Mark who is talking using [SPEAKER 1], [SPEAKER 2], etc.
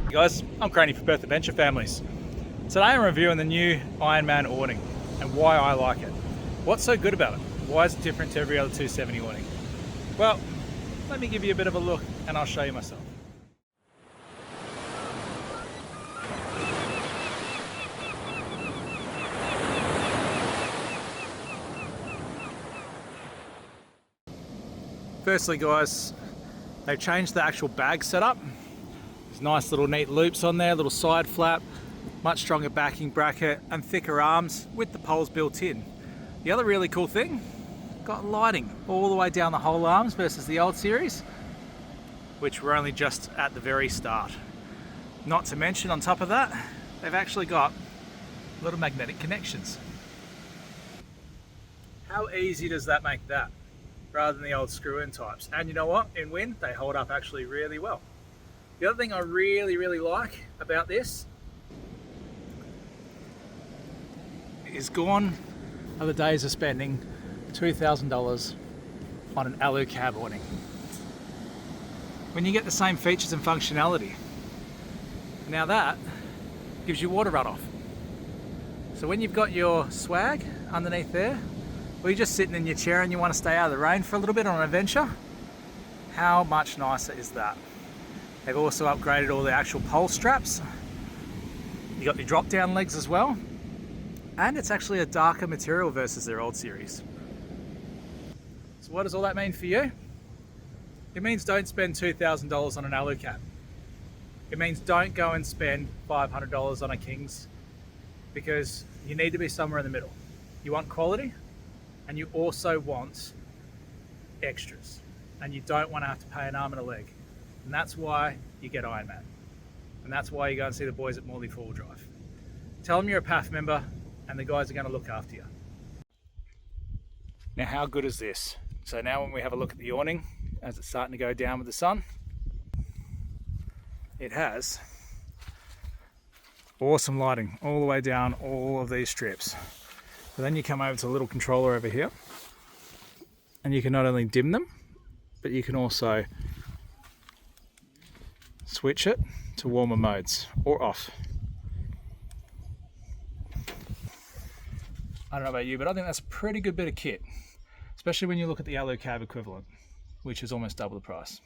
[SPEAKER 1] Hey guys, I'm Craney for Perth Adventure Families. Today I'm reviewing the new Ironman awning and why I like it. What's so good about it? Why is it different to every other 270 awning? Well, let me give you a bit of a look and I'll show you myself. Firstly guys, they've changed the actual bag setup. There's nice little neat loops on there, little side flap, much stronger backing bracket and thicker arms with the poles built in. The other really cool thing, got lighting all the way down the whole arms versus the old series, which we're only just at the very start. Not to mention on top of that, they've actually got little magnetic connections. How easy does that make that? Rather than the old screw-in types. And you know what? In wind, they hold up actually really well. The other thing I really like about this is gone are the days of spending $2,000 on an alu cab awning. When you get the same features and functionality. Now that gives you water runoff. So when you've got your swag underneath there, or you're just sitting in your chair and you want to stay out of the rain for a little bit on an adventure, how much nicer is that? They've also upgraded all the actual pole straps. You got the drop down legs as well. And it's actually a darker material versus their old series. So what does all that mean for you? It means don't spend $2,000 on an alu cap. It means don't go and spend $500 on a Kings, because you need to be somewhere in the middle. You want quality, and you also want extras, and you don't want to have to pay an arm and a leg. And that's why you get Ironman. And that's why you go and see the boys at Morley 4-wheel drive. Tell them you're a PAF member and the guys are going to look after you. Now how good is this? So now when we have a look at the awning, as it's starting to go down with the sun, it has awesome lighting all the way down all of these strips. But then you come over to the little controller over here, and you can not only dim them, but you can also switch it to warmer modes or off. I don't know about you, but I think that's a pretty good bit of kit, especially when you look at the alu cab equivalent, which is almost double the price.